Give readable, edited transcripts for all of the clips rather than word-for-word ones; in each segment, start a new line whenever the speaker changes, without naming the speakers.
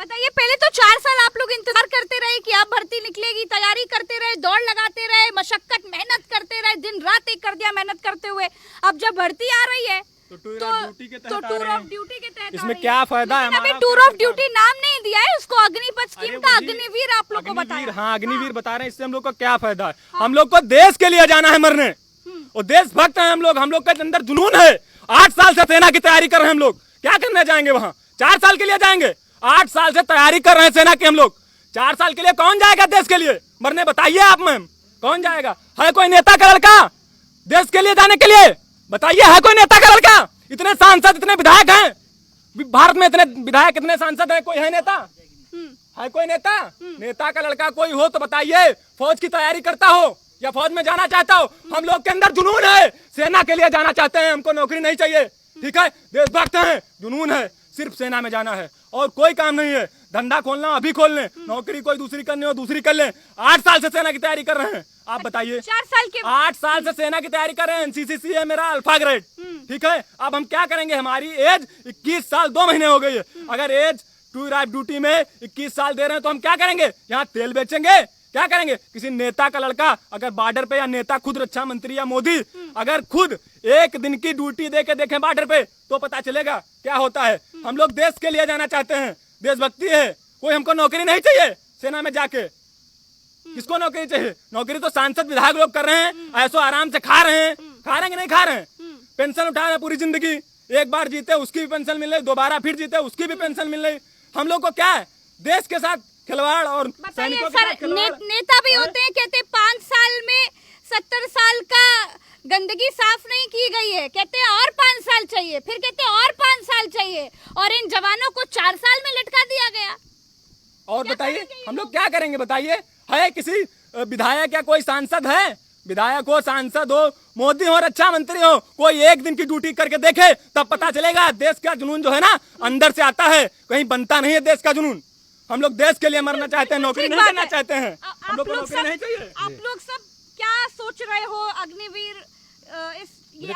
बताइए, पहले तो 4 साल आप लोग इंतजार करते रहे कि अब भर्ती निकलेगी, तैयारी करते रहे, दौड़ लगाते रहे, मशक्कत मेहनत करते रहे, दिन रात एक कर दिया मेहनत करते हुए। अब जब भर्ती आ रही है तो टूर ऑफ ड्यूटी के तहत
इसमें क्या फायदा है?
अभी टूर ऑफ ड्यूटी नाम नहीं दिया है उसको, अग्निपथ स्कीम का अग्निवीर आप लोग को बताया।
हाँ, अग्निवीर बता रहे हैं, इससे हम लोग को क्या फायदा है? हम लोग को देश के लिए जाना है मरने, और देशभक्त हैं हम लोग के अंदर जुनून है। 8 साल से सेना की तैयारी कर रहे हैं हम लोग, क्या करने जाएंगे वहाँ? 4 साल के लिए जाएंगे? 8 साल से तैयारी कर रहे हैं सेना की हम लोग। 4 साल के लिए कौन जाएगा देश के लिए मरने? बताइए आप मैम, कौन जाएगा? है कोई नेता का लड़का देश के लिए जाने के लिए? बताइए, है कोई नेता का लड़का? इतने सांसद, इतने विधायक हैं भारत में, इतने विधायक, इतने सांसद हैं, कोई है नेता? है कोई नेता? नेता का लड़का कोई हो तो बताइए, फौज की तैयारी करता हो या फौज में जाना चाहता हो। हम लोग के अंदर जुनून है, सेना के लिए जाना चाहते हैं, हमको नौकरी नहीं चाहिए, ठीक है? देशभक्त हैं, जुनून है, सिर्फ सेना में जाना है और कोई काम नहीं है। धंधा खोलना अभी खोल लें, नौकरी कोई दूसरी करनी हो दूसरी कर लें। 8 साल से सेना की तैयारी कर रहे हैं, आप बताइए।
4 साल के
8 साल से सेना की तैयारी कर रहे हैं। एनसीसी है मेरा अल्फा ग्रेड, ठीक है? अब हम क्या करेंगे? हमारी एज 21 साल 2 महीने हो गई है। अगर एज टूर ऑफ ड्यूटी में 21 साल दे रहे हैं तो हम क्या करेंगे? यहाँ तेल बेचेंगे? क्या करेंगे? किसी नेता का लड़का अगर बॉर्डर पे, या नेता खुद रक्षा मंत्री या मोदी अगर खुद एक दिन की ड्यूटी दे के देखें बॉर्डर पे तो पता चलेगा क्या होता है। हम लोग देश के लिए जाना चाहते हैं, देशभक्ति है, कोई हमको नौकरी नहीं चाहिए सेना में जाके। किसको नौकरी चाहिए? नौकरी तो सांसद विधायक लोग कर रहे हैं, ऐसो आराम से खा रहे हैं। खा रहे हैं कि नहीं खा रहे हैं? पेंशन उठा रहे हैं पूरी जिंदगी, एक बार जीते उसकी भी पेंशन मिल रही, दोबारा फिर जीते उसकी भी पेंशन मिल रही। हम लोग को क्या है? देश के साथ खिलवाड़ और
बताइए सर, नेता भी होते हैं, कहते 5 साल में 70 साल का गंदगी साफ नहीं की गई है, कहते हैं और 5 साल चाहिए, फिर कहते हैं और 5 साल चाहिए, और इन जवानों को 4 साल में लटका दिया गया।
और बताइए हम लोग क्या करेंगे? बताइए, है किसी विधायक या कोई सांसद है? विधायक हो, सांसद हो, मोदी हो, रक्षा मंत्री हो, कोई एक दिन की ड्यूटी करके देखे तब पता चलेगा। देश का जुनून जो है ना अंदर से आता है, कहीं बनता नहीं है देश का जुनून। हम लोग देश के लिए मरना चाहते हैं, नौकरी नहीं करना चाहते हैं। हम लोग को नौकरी नहीं चाहिए।
आप लोग सब क्या सोच रहे हो? अग्निवीर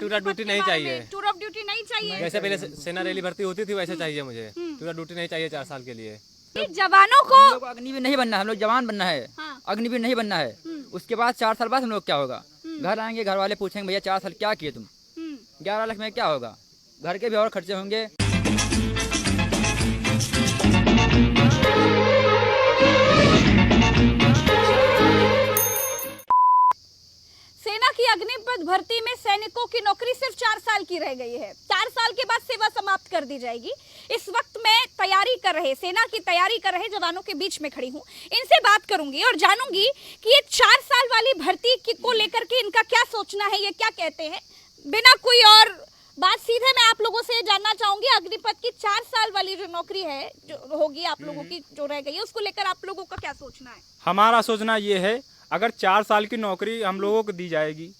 टूर ऑफ ड्यूटी नहीं चाहिए।
टूर ऑफ ड्यूटी नहीं चाहिए।
जैसे पहले सेना रैली भर्ती होती थी वैसे चाहिए मुझे। टूर ऑफ ड्यूटी नहीं चाहिए 4 साल के लिए।
जवानों को
अग्निवीर नहीं बनना है, हम लोग जवान बनना है।
हाँ।
अग्निवीर नहीं बनना है। उसके बाद 4 साल बाद हम लोग क्या होगा? घर आएंगे, घर वाले पूछेंगे भैया 4 साल क्या किए तुम? 11 लाख में क्या होगा? घर के भी और खर्चे होंगे।
सेना की अग्निपथ भर्ती में सैनिकों की नौकरी सिर्फ 4 साल की रह गई है। 4 साल के बाद सेवा समाप्त कर दी जाएगी। इस वक्त मैं तैयारी कर रहे, सेना की तैयारी कर रहे जवानों के बीच में खड़ी हूँ। इनसे बात करूंगी और जानूंगी कि ये 4 साल वाली भर्ती को लेकर के इनका क्या सोचना है, ये क्या कहते हैं। बिना कोई और बात, सीधे मैं आप लोगों से जानना चाहूंगी, अग्निपथ की 4 साल वाली जो नौकरी है, जो होगी आप लोगों की, जो रह गई है, उसको लेकर आप लोगों का क्या सोचना है?
हमारा सोचना ये है, अगर 4 साल की नौकरी हम लोगों को दी जाएगी,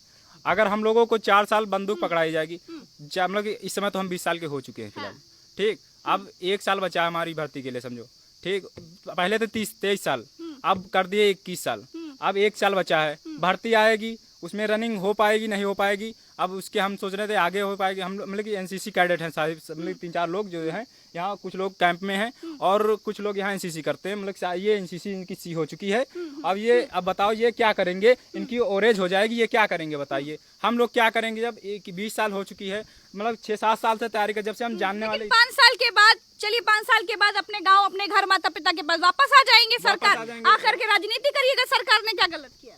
अगर हम लोगों को 4 साल बंदूक पकड़ाई जाएगी, मतलब इस समय तो हम 20 साल के हो चुके हैं फिलहाल, ठीक? अब 1 साल बचा है हमारी भर्ती के लिए, समझो, ठीक? पहले तो 23 साल, अब कर दिए 21 साल, अब 1 साल बचा है। भर्ती आएगी, उसमें रनिंग हो पाएगी नहीं हो पाएगी, अब उसके हम सोच रहे थे आगे हो पाएगी। हम मतलब कि एनसीसी कैडेट हैं सारे, मतलब 3-4 लोग जो हैं यहाँ, कुछ लोग कैंप में हैं और कुछ लोग यहाँ एनसीसी करते हैं। मतलब ये एनसीसी इनकी सी हो चुकी है। अब बताओ ये क्या करेंगे? इनकी ओरेज हो जाएगी, ये क्या करेंगे बताइए? हम लोग क्या करेंगे जब 20 साल हो चुकी है? मतलब 6-7 साल से तैयारी कर, जब से हम जानने वाले।
5 साल के बाद, चलिए 5 साल के बाद अपने गांव, अपने घर, माता पिता के पास वापस आ जाएंगे। सरकार आकर के राजनीति करिएगा। सरकार ने क्या गलत किया?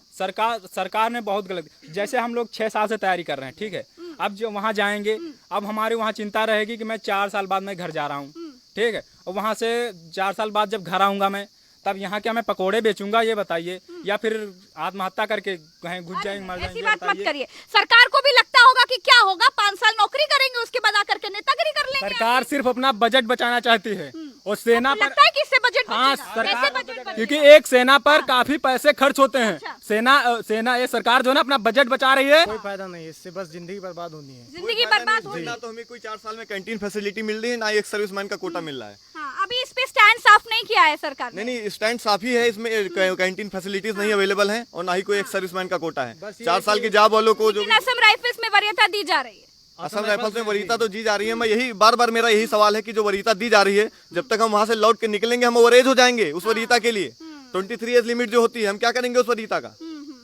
सरकार ने बहुत गलत। जैसे हम लोग 6 साल से तैयारी कर रहे हैं, ठीक है? अब जो वहाँ जाएंगे, अब हमारे वहाँ चिंता रहेगी कि मैं 4 साल बाद मैं घर जा रहा हूँ, ठीक है? और वहाँ से 4 साल बाद जब घर आऊँगा मैं, तब यहाँ क्या मैं पकोड़े बेचूंगा, ये बताइए? या फिर आत्महत्या करके कहीं घुस जाएंगे, मर जाएंगे?
ऐसी बात मत करिए। सरकार को भी लगता होगा कि क्या होगा, 5 साल नौकरी करेंगे, उसके बाद आकर के नेतागिरी कर लेंगे।
सरकार सिर्फ अपना बजट बचाना चाहती है और सेना पर,
लगता है कि इससे बजट
हाँ
बचेगा?
सरकार,
कैसे बजट बचेगा?
क्योंकि एक सेना पर काफी पैसे खर्च होते हैं। सेना ये सरकार जो है ना अपना बजट बचा रही है।
कोई फायदा नहीं है इससे, बस जिंदगी बर्बाद होनी है।
जिंदगी बर्बाद होगी।
ना तो हमें कोई 4 साल में कैंटीन फैसिलिटी मिल रही है, ना एक सर्विसमैन का कोटा मिल रहा है।
हाँ, अभी इस पे स्टैंड साफ नहीं किया है सरकार ने।
नहीं, स्टैंड साफ ही है, इसमें कैंटीन फैसिलिटीज नहीं अवेलेबल है और ना ही कोई एक सर्विसमैन का कोटा है। 4 साल के जॉब वालों को जो
असम राइफल्स में वरीयता दी जा रही है।
असम राइफल्स में वरीयता तो दी जा रही है। मैं यही बार बार मेरा यही सवाल है कि जो वरीयता दी जा रही है, जब तक हम वहां से लौट के निकलेंगे हम ओवरेज हो जाएंगे उस वरीयता के लिए। 23 एज लिमिट जो होती है, हम क्या करेंगे उस वरीयता का?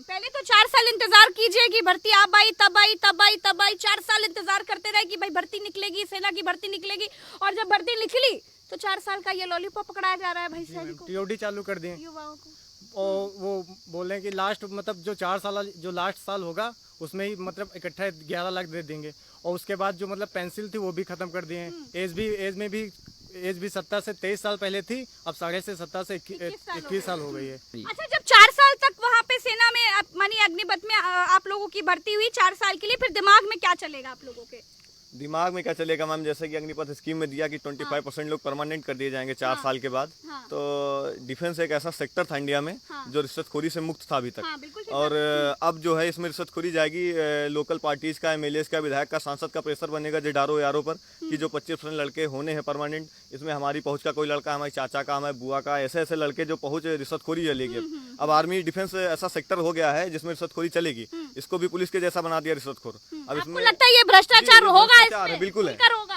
पहले तो 4 साल इंतजार कीजिए कि भर्ती अब आई तब आई तब आई तब आई। 4 साल इंतजार करते रहे कि भाई भर्ती निकलेगी, सेना की भर्ती निकलेगी, और जब भर्ती निकली तो 4 साल का ये लॉलीपॉप पकड़ाया जा रहा है भाई सैनिकों,
टीओडी चालू कर दिए
युवाओं को।
और वो बोले कि लास्ट मतलब जो 4 साल जो लास्ट साल होगा उसमें ही मतलब इकट्ठा 11 लाख दे देंगे। और उसके बाद जो मतलब पेंसिल थी वो भी खत्म कर दिए हैं। एज भी 17 से 23 साल पहले थी, अब 17 से 21 साल हो गई है।
अच्छा, जब 4 साल तक वहाँ पे सेना में मानी अग्निपथ में आप लोगों की भर्ती हुई 4 साल के लिए, फिर दिमाग में क्या चलेगा आप लोगों के?
दिमाग में क्या चलेगा मैम, जैसे कि अग्निपथ स्कीम में दिया कि 25% लोग परमानेंट कर दिए जाएंगे 4 साल के बाद। तो डिफेंस एक ऐसा सेक्टर था इंडिया में जो रिश्वतखोरी से मुक्त था अभी तक।
बिल्कुल।
और अब जो है इसमें रिश्वतखोरी जाएगी। लोकल पार्टीज का, एमएलए का, विधायक का, सांसद का प्रेशर बनेगा जेडारो यारो पर कि जो 25% लड़के होने हैं परमानेंट, इसमें हमारी पहुंच का कोई लड़का, हमारे चाचा का, हमारे बुआ का, ऐसे ऐसे लड़के जो पहुंच रिश्वतखोरी चलेगी। अब आर्मी डिफेंस ऐसा सेक्टर हो गया है जिसमें रिश्वतखोरी चलेगी। इसको भी पुलिस के जैसा बना दिया रिश्वतखोर। अब
आपको लगता है ये भ्रष्टाचार होगा?
बिल्कुल है,
होगा,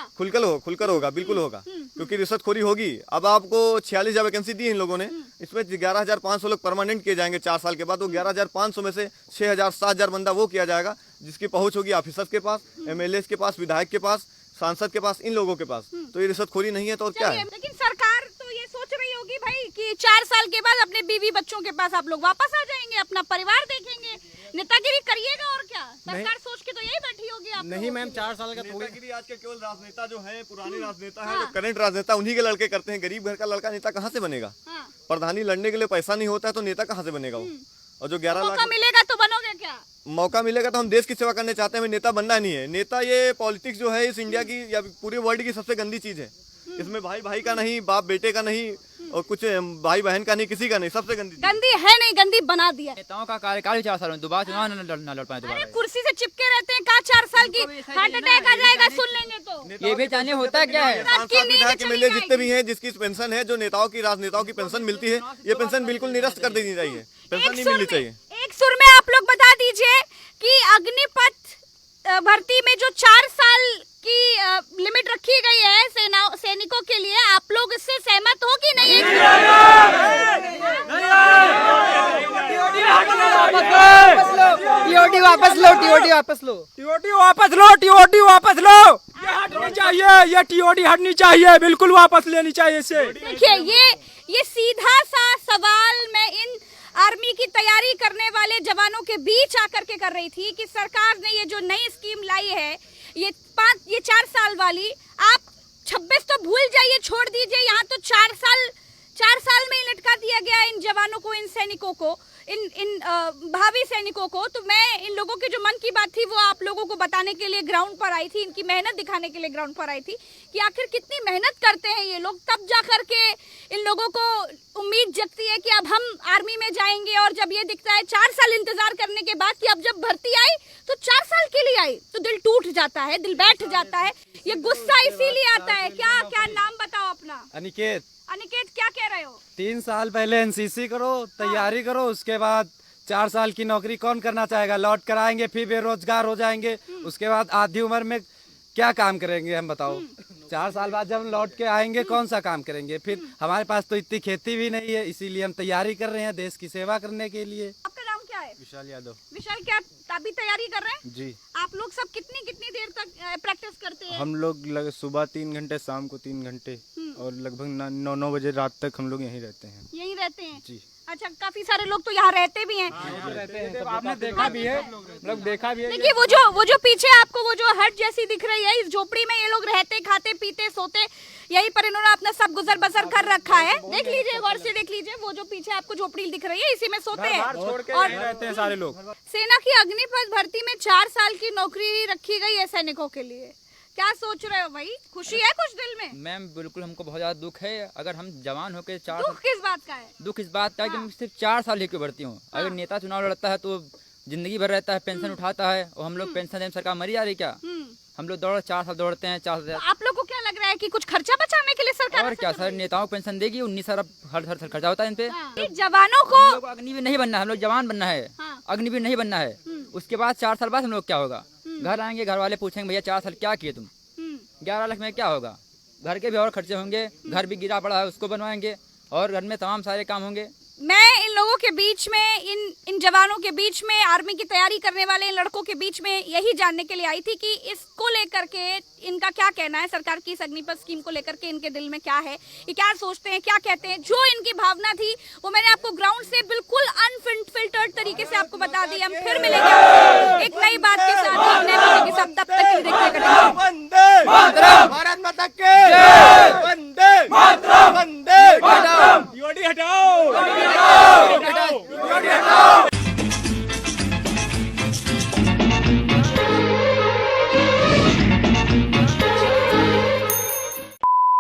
खुलकर होगा, बिल्कुल होगा, क्योंकि रिश्वतखोरी होगी। अब आपको 46,000 वैकेंसी दी इन लोगों ने, इसमें 11,500 लोग परमानेंट किए जाएंगे 4 साल के बाद। वो 11,500 में से 6,000 7,000 बंदा वो किया जाएगा जिसकी पहुंच होगी ऑफिसर्स के पास, एमएलए के पास, विधायक के पास, सांसद के पास, इन लोगों के पास। तो ये रिश्वतखोरी नहीं है तो और क्या है?
लेकिन सरकार तो ये सोच रही होगी भाई कि 4 साल के बाद अपने बीवी बच्चों के पास आप लोग वापस आ जाएंगे, अपना परिवार देखेंगे, नेतागिरी करिएगा, और क्या? सरकार सोच के तो यही बैठी होगी आप
नहीं मैम, 4 साल का थोड़ी।
नेतागिरी आज के केवल राजनेता जो है, पुराने राजनेता है, जो करंट राजनेता, उन्हीं के लड़के करते हैं। गरीब घर का लड़का नेता कहाँ से बनेगा? प्रधानी लड़ने के लिए पैसा नहीं होता है तो नेता कहाँ से बनेगा वो? और जो 11 लाख
मौका मिलेगा तो बनोगे क्या?
मौका मिलेगा तो हम देश की सेवा करने चाहते हैं, हमें नेता बनना नहीं है। नेता, ये पॉलिटिक्स जो है इस इंडिया की या पूरे वर्ल्ड की सबसे गंदी चीज है। इसमें भाई भाई का नहीं, बाप बेटे का नहीं, और कुछ भाई बहन का नहीं, किसी का नहीं, सबसे गंदी
है नहीं, गंदी बना दिया।
नेताओं का कार्यकाल 4 साल में, दोबारा चुनाव न लड़ पाए
अरे
दोबारा।
कुर्सी से चिपके रहते हैं, कहा 4 साल की हार्ट अटैक आ जाएगा सुन लेंगे तो।
ये भी जाने होता क्या है?
सांसद विधायक एमएलए जितने भी हैं जिसकी पेंशन है, जो नेताओं की, राजनेताओं की पेंशन मिलती है, ये पेंशन बिल्कुल निरस्त कर देनी चाहिए। पेंशन नहीं मिलनी चाहिए।
एक सुर में आप लोग बता दीजिए कि अग्निपथ भर्ती में जो 4 साल की लिमिट रखी गई है सैनिकों के लिए, आप लोग इससे सहमत हो कि नहीं?
टीओडी वापस लो, टीओडी वापस लो,
टीओडी वापस लो, टीओडी वापस लो। ये हटनी चाहिए, ये टीओडी हटनी चाहिए, बिल्कुल वापस लेनी चाहिए इसे।
देखिए, ये सीधा सा सवाल मैं इन आर्मी की तैयारी करने वाले जवानों के बीच आकर के कर रही थी कि सरकार ने ये जो नई स्कीम लाई है, ये 4 साल वाली, आप 26 तो भूल जाइए, छोड़ दीजिए। यहाँ तो 4 साल में ही लटका दिया गया इन जवानों को, इन सैनिकों को, इन भावी सैनिकों को। तो मैं इन लोगों की जो मन की बात थी वो आप लोगों को बताने के लिए ग्राउंड पर आई थी, इनकी मेहनत दिखाने के लिए ग्राउंड पर आई थी कि आखिर कितनी मेहनत करते हैं ये लोग। तब जा करके इन लोगों को उम्मीद जगती है कि अब हम आर्मी में जाएंगे, और जब ये दिखता है 4 साल इंतजार करने के बाद कि अब जब भर्ती आई तो 4 साल के लिए आई, तो दिल टूट जाता है, दिल बैठ जाता है। ये गुस्सा इसीलिए आता है। क्या नाम बताओ अपना?
अनिकेत।
अनिकेत, क्या कह रहे हो?
3 साल पहले एनसीसी करो, तैयारी करो, उसके बाद 4 साल की नौकरी कौन करना चाहेगा? लौट कर आएंगे फिर बेरोजगार हो जाएंगे, उसके बाद आधी उम्र में क्या काम करेंगे हम बताओ? 4 साल बाद जब हम लौट के आएंगे कौन सा काम करेंगे? फिर हमारे पास तो इतनी खेती भी नहीं है, इसीलिए हम तैयारी कर रहे हैं देश की सेवा करने के लिए।
आपका नाम क्या है?
विशाल यादव।
विशाल, क्या अभी तैयारी कर रहे हैं?
जी।
आप लोग सब कितनी देर तक प्रैक्टिस करते हैं?
हम लोग सुबह 3 घंटे, शाम को 3 घंटे, और लगभग 9 बजे रात तक हम लोग यहीं रहते हैं।
यहीं रहते हैं?
जी।
अच्छा, काफी सारे लोग तो यहाँ रहते भी हैं।
आपने देखा भी है, लोग देखा भी है।
देखिए, वो जो पीछे आपको वो जो हट जैसी दिख रही है, इस झोपड़ी में ये लोग रहते, खाते, पीते, सोते, यहीं पर इन्होंने अपना सब गुजर बसर कर रखा है। देख लीजिए, गौर से देख लीजिए, वो जो पीछे आपको झोपड़ी दिख रही है, इसी में सोते हैं
और रहते हैं सारे लोग।
सेना की अग्निपथ भर्ती में 4 साल की नौकरी रखी गई है सैनिकों के लिए। क्या सोच रहे हो भाई? खुशी है कुछ दिल में?
मैम बिल्कुल, हमको बहुत ज्यादा दुख है। अगर हम जवान होकर 4
दुख किस बात का है?
दुख इस बात का है कि मैं सिर्फ 4 साल ही क्यों भर्ती हूँ। अगर नेता चुनाव लड़ता है तो जिंदगी भर रहता है, पेंशन उठाता है, और हम लोग पेंशन देने सरकार मरी जा रही क्या? हम लोग 4 साल दौड़ते हैं, 4 साल।
आप लोग को क्या लग रहा है कि कुछ खर्चा बचाने के लिए सरकार
और क्या सर, नेताओं को पेंशन देगी, 19 अरब हर खर्चा होता है इन पे।
जवानों को
अग्निवीर नहीं बनना है, हम लोग जवान बनना है,
हाँ।
अग्निवीर नहीं बनना है। उसके बाद 4 साल बाद हम लोग क्या होगा? घर आएंगे, घर वाले पूछेंगे भैया 4 साल क्या किए तुम? 11 लाख में क्या होगा? घर के भी और खर्चे होंगे, घर भी गिरा पड़ा है उसको बनवाएंगे, और घर में तमाम सारे काम होंगे।
मैं इन लोगों के बीच में, इन जवानों के बीच में, आर्मी की तैयारी करने वाले इन लड़कों के बीच में यही जानने के लिए आई थी कि इसको लेकर के इनका क्या कहना है, सरकार की इस अग्निपथ स्कीम को लेकर के इनके दिल में क्या है, ये क्या सोचते हैं, क्या कहते हैं। जो इनकी भावना थी वो मैंने आपको ग्राउंड से बिल्कुल अनफिल्टर्ड तरीके से आपको बता दी। हम फिर मिलेंगे एक नई बात के साथ, एक नए मुद्दे के साथ। तब तक के लिए देखते रहिए
वंदे मातरम, भारत माता की वंदे मातरम, वंदे मातरम।
यूडी हटाओ,
हटाओ।
यूडी हटाओ।